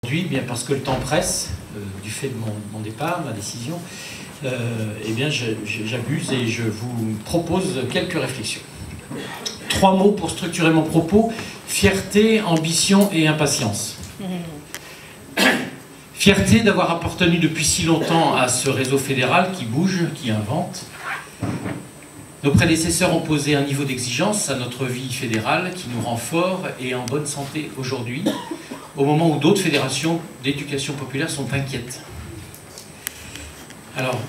Aujourd'hui, bien parce que le temps presse, du fait de mon départ, ma décision, eh bien j'abuse et je vous propose quelques réflexions. 3 mots pour structurer mon propos: fierté, ambition et impatience. Fierté d'avoir appartenu depuis si longtemps à ce réseau fédéral qui bouge, qui invente. Nos prédécesseurs ont posé un niveau d'exigence à notre vie fédérale qui nous rend forts et en bonne santé aujourd'hui, au moment où d'autres fédérations d'éducation populaire sont inquiètes. Alors,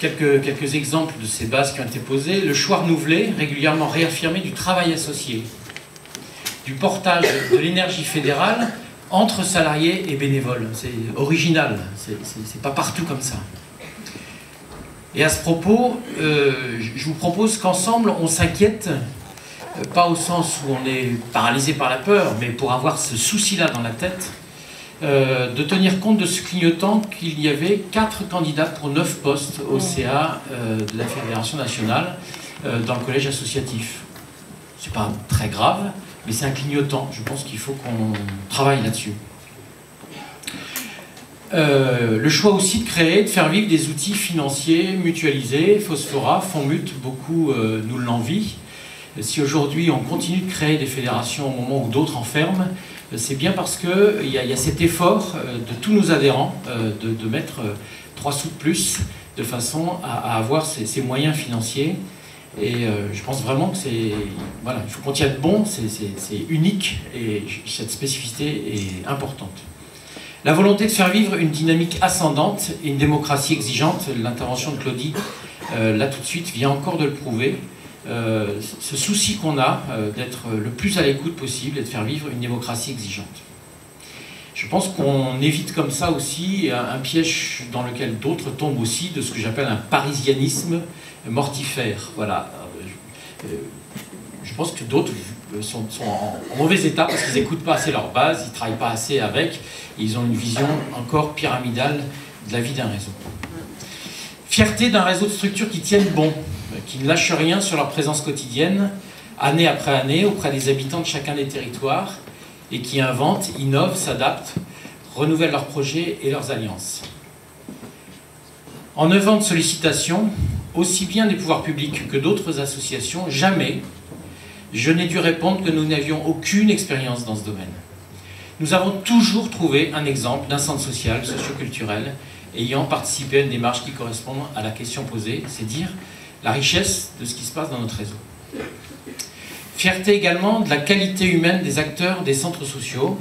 quelques exemples de ces bases qui ont été posées. Le choix renouvelé, régulièrement réaffirmé, du travail associé, du portage de l'énergie fédérale entre salariés et bénévoles. C'est original, c'est pas partout comme ça. Et à ce propos, je vous propose qu'ensemble, on s'inquiète, pas au sens où on est paralysé par la peur, mais pour avoir ce souci-là dans la tête, de tenir compte de ce clignotant qu'il y avait 4 candidats pour 9 postes au CA de la Fédération nationale dans le collège associatif. C'est pas très grave, mais c'est un clignotant. Je pense qu'il faut qu'on travaille là-dessus. Le choix aussi de créer, de faire vivre des outils financiers mutualisés, Phosphora, Fonds-Mut, beaucoup nous l'envient. Si aujourd'hui on continue de créer des fédérations au moment où d'autres en ferment, c'est bien parce qu'il y a cet effort de tous nos adhérents de mettre 3 sous de plus de façon à avoir ces moyens financiers. Et je pense vraiment que voilà, il faut qu'on tienne bon, c'est unique et cette spécificité est importante. La volonté de faire vivre une dynamique ascendante et une démocratie exigeante, l'intervention de Claudie, là tout de suite, vient encore de le prouver. Ce souci qu'on a d'être le plus à l'écoute possible et de faire vivre une démocratie exigeante. Je pense qu'on évite comme ça aussi un piège dans lequel d'autres tombent aussi, de ce que j'appelle un parisianisme mortifère. Voilà. Je pense que d'autres sont en mauvais état parce qu'ils n'écoutent pas assez leur base, ils ne travaillent pas assez avec, ils ont une vision encore pyramidale de la vie d'un réseau. Fierté d'un réseau de structures qui tiennent bon, qui ne lâchent rien sur leur présence quotidienne, année après année, auprès des habitants de chacun des territoires, et qui inventent, innovent, s'adaptent, renouvellent leurs projets et leurs alliances. En 9 ans de sollicitations, aussi bien des pouvoirs publics que d'autres associations, jamais je n'ai dû répondre que nous n'avions aucune expérience dans ce domaine. Nous avons toujours trouvé un exemple d'un centre social, socioculturel, ayant participé à une démarche qui correspond à la question posée, c'est dire la richesse de ce qui se passe dans notre réseau. Fierté également de la qualité humaine des acteurs des centres sociaux.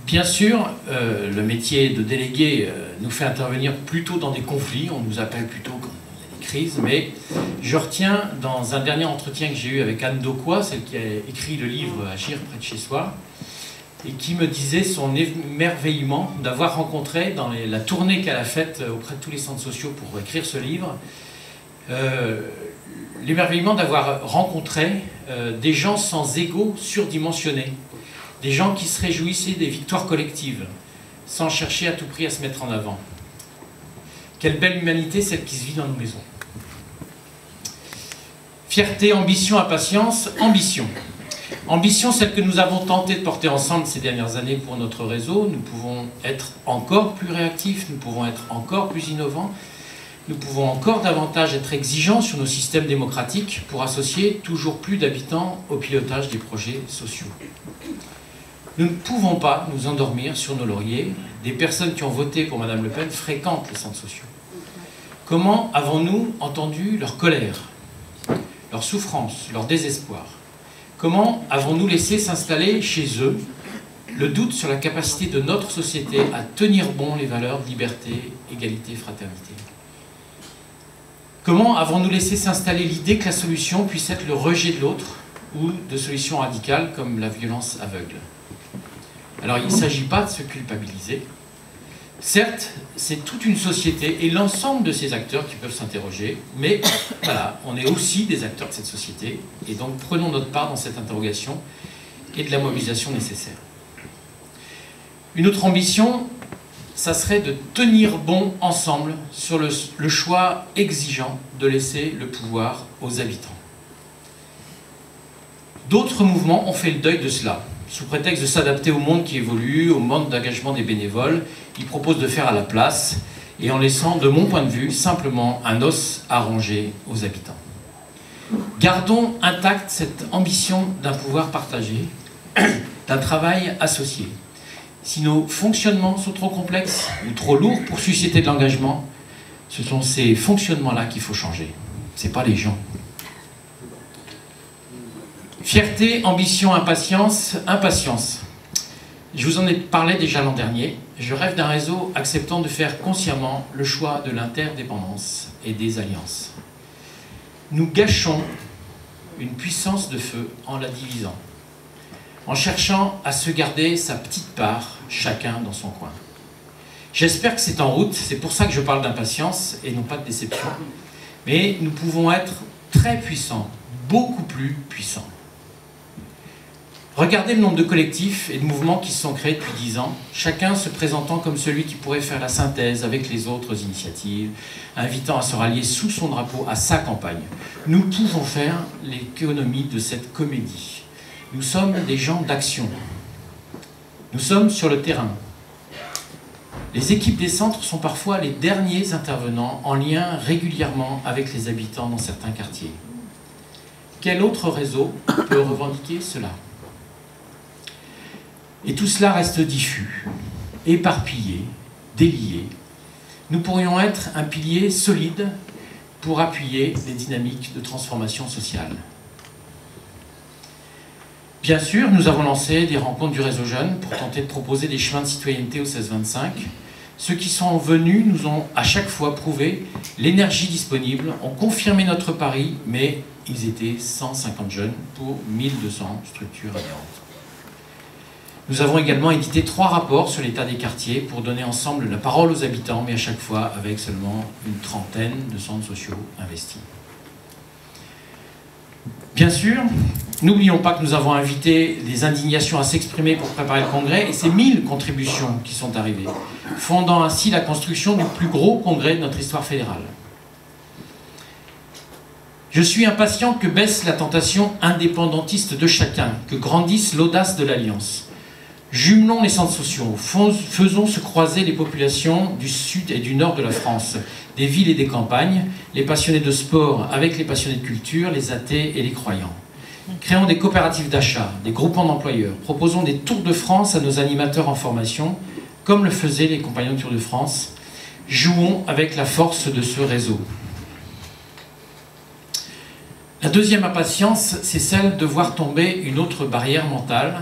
Bien sûr, le métier de délégué nous fait intervenir plutôt dans des conflits, on nous appelle plutôt quand il y a des crises, mais je retiens dans un dernier entretien que j'ai eu avec Anne Dauquois, celle qui a écrit le livre « Agir près de chez soi », et qui me disait son émerveillement d'avoir rencontré, dans la tournée qu'elle a faite auprès de tous les centres sociaux pour écrire ce livre, l'émerveillement d'avoir rencontré des gens sans ego surdimensionnés, des gens qui se réjouissaient des victoires collectives, sans chercher à tout prix à se mettre en avant. Quelle belle humanité, celle qui se vit dans nos maisons. Fierté, ambition, impatience, ambition. Ambition, celle que nous avons tenté de porter ensemble ces dernières années pour notre réseau. Nous pouvons être encore plus réactifs, nous pouvons être encore plus innovants, nous pouvons encore davantage être exigeants sur nos systèmes démocratiques pour associer toujours plus d'habitants au pilotage des projets sociaux. Nous ne pouvons pas nous endormir sur nos lauriers. Des personnes qui ont voté pour Mme Le Pen fréquentent les centres sociaux. Comment avons-nous entendu leur colère, leur souffrance, leur désespoir? Comment avons-nous laissé s'installer chez eux le doute sur la capacité de notre société à tenir bon les valeurs de liberté, égalité, fraternité? Comment avons-nous laissé s'installer l'idée que la solution puisse être le rejet de l'autre ou de solutions radicales comme la violence aveugle? Alors il ne s'agit pas de se culpabiliser. Certes, c'est toute une société et l'ensemble de ces acteurs qui peuvent s'interroger, mais voilà, on est aussi des acteurs de cette société, et donc prenons notre part dans cette interrogation et de la mobilisation nécessaire. Une autre ambition, ça serait de tenir bon ensemble sur le choix exigeant de laisser le pouvoir aux habitants. D'autres mouvements ont fait le deuil de cela. Sous prétexte de s'adapter au monde qui évolue, au monde d'engagement des bénévoles, il propose de faire à la place et en laissant, de mon point de vue, simplement un os à ronger aux habitants. Gardons intacte cette ambition d'un pouvoir partagé, d'un travail associé. Si nos fonctionnements sont trop complexes ou trop lourds pour susciter de l'engagement, ce sont ces fonctionnements-là qu'il faut changer. Ce n'est pas les gens. Fierté, ambition, impatience, impatience. Je vous en ai parlé déjà l'an dernier. Je rêve d'un réseau acceptant de faire consciemment le choix de l'interdépendance et des alliances. Nous gâchons une puissance de feu en la divisant, en cherchant à se garder sa petite part, chacun dans son coin. J'espère que c'est en route, c'est pour ça que je parle d'impatience et non pas de déception. Mais nous pouvons être très puissants, beaucoup plus puissants. Regardez le nombre de collectifs et de mouvements qui se sont créés depuis 10 ans, chacun se présentant comme celui qui pourrait faire la synthèse avec les autres initiatives, invitant à se rallier sous son drapeau à sa campagne. Nous pouvons faire l'économie de cette comédie. Nous sommes des gens d'action. Nous sommes sur le terrain. Les équipes des centres sont parfois les derniers intervenants en lien régulièrement avec les habitants dans certains quartiers. Quel autre réseau peut revendiquer cela ? Et tout cela reste diffus, éparpillé, délié. Nous pourrions être un pilier solide pour appuyer les dynamiques de transformation sociale. Bien sûr, nous avons lancé des rencontres du réseau jeune pour tenter de proposer des chemins de citoyenneté au 16-25. Ceux qui sont venus nous ont à chaque fois prouvé l'énergie disponible, ont confirmé notre pari, mais ils étaient 150 jeunes pour 1200 structures adhérentes. Nous avons également édité 3 rapports sur l'état des quartiers pour donner ensemble la parole aux habitants, mais à chaque fois avec seulement une trentaine de centres sociaux investis. Bien sûr, n'oublions pas que nous avons invité les indignations à s'exprimer pour préparer le congrès, et c'est 1000 contributions qui sont arrivées, fondant ainsi la construction du plus gros congrès de notre histoire fédérale. Je suis impatient que baisse la tentation indépendantiste de chacun, que grandisse l'audace de l'alliance. Jumelons les centres sociaux, faisons se croiser les populations du sud et du nord de la France, des villes et des campagnes, les passionnés de sport avec les passionnés de culture, les athées et les croyants. Créons des coopératives d'achat, des groupements d'employeurs, proposons des tours de France à nos animateurs en formation, comme le faisaient les compagnons de Tour de France. Jouons avec la force de ce réseau. La deuxième impatience, c'est celle de voir tomber une autre barrière mentale,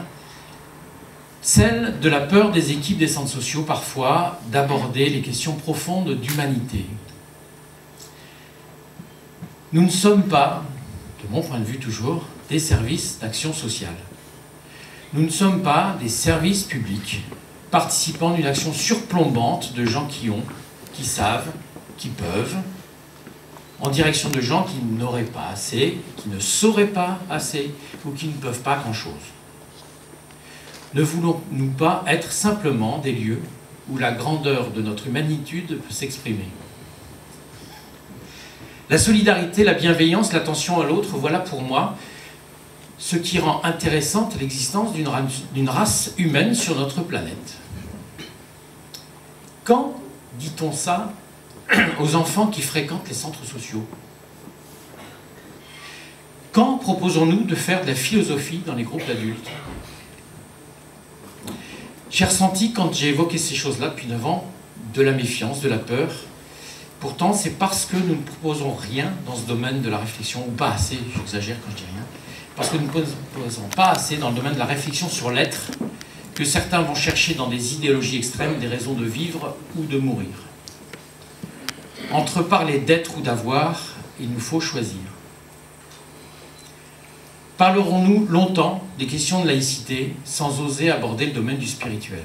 celle de la peur des équipes des centres sociaux, parfois, d'aborder les questions profondes d'humanité. Nous ne sommes pas, de mon point de vue toujours, des services d'action sociale. Nous ne sommes pas des services publics participant d'une action surplombante de gens qui ont, qui savent, qui peuvent, en direction de gens qui n'auraient pas assez, qui ne sauraient pas assez, ou qui ne peuvent pas grand-chose. Ne voulons-nous pas être simplement des lieux où la grandeur de notre humanitude peut s'exprimer? La solidarité, la bienveillance, l'attention à l'autre, voilà pour moi ce qui rend intéressante l'existence d'une race humaine sur notre planète. Quand dit-on ça aux enfants qui fréquentent les centres sociaux? Quand proposons-nous de faire de la philosophie dans les groupes d'adultes? J'ai ressenti, quand j'ai évoqué ces choses-là depuis 9 ans, de la méfiance, de la peur. Pourtant, c'est parce que nous ne proposons rien dans ce domaine de la réflexion, ou pas assez, j'exagère quand je dis rien, parce que nous ne proposons pas assez dans le domaine de la réflexion sur l'être, que certains vont chercher dans des idéologies extrêmes des raisons de vivre ou de mourir. Entre parler d'être ou d'avoir, il nous faut choisir. Parlerons-nous longtemps des questions de laïcité sans oser aborder le domaine du spirituel?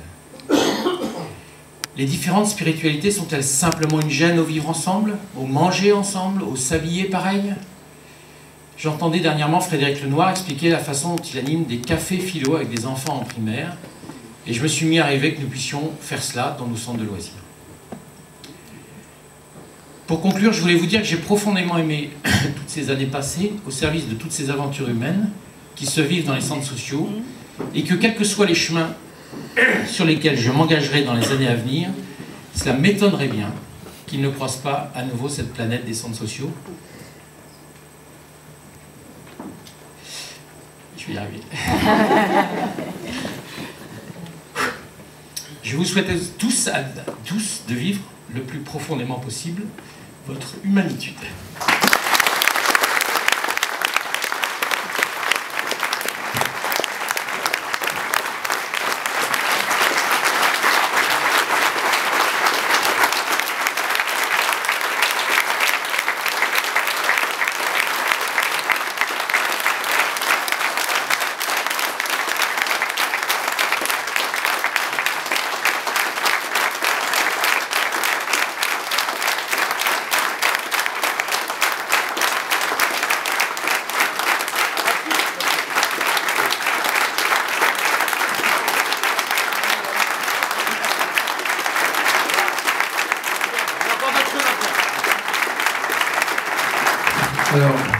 Les différentes spiritualités sont-elles simplement une gêne au vivre ensemble, au manger ensemble, au s'habiller pareil? J'entendais dernièrement Frédéric Lenoir expliquer la façon dont il anime des cafés philo avec des enfants en primaire, et je me suis mis à rêver que nous puissions faire cela dans nos centres de loisirs. Pour conclure, je voulais vous dire que j'ai profondément aimé toutes ces années passées au service de toutes ces aventures humaines qui se vivent dans les centres sociaux, et que quels que soient les chemins sur lesquels je m'engagerai dans les années à venir, cela m'étonnerait bien qu'ils ne croisent pas à nouveau cette planète des centres sociaux. Je vais y arriver. Je vous souhaite tous de vivre le plus profondément possible votre humanitude. Alors,